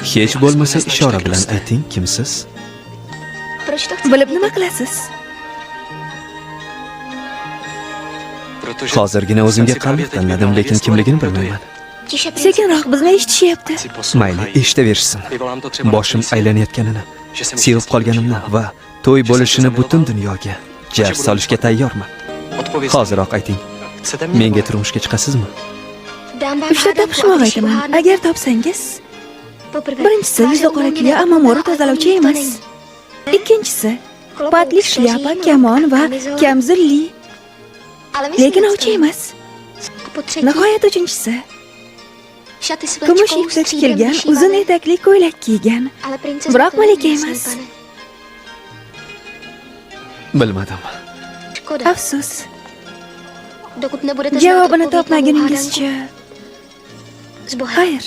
Hech bo'lmasa ishora bilan ayting, kimsiz? Bilib nima qilasiz? Hozirgina o'zimga qalliq tanladim, lekin kimligini bilmayman. Sekinroq bizni eshitishyapti. Mayli, eshitaversin. Boshim aylanayotganini, sevib qolganimni va to'y bo'lishini butun dunyoga jar solishga tayyorman. Hoziroq ayting. Menga turmushga chiqasizmi? 3 ta topishmoq aytaman. Agar topsangiz, birinchisi yuzi qora kuya, ammo mo'ri tozalovchi emas. Ikkinchisi patli shlyapa, kamon va kamzilli, lekin ovchi emas. Nihoyat uchinchisi kumush ipda tikilgan uzun etakli ko'ylak kiygan, biroq malika emas. Bilmadim. Afsus. Javobini topmaguningizcha. Xayr.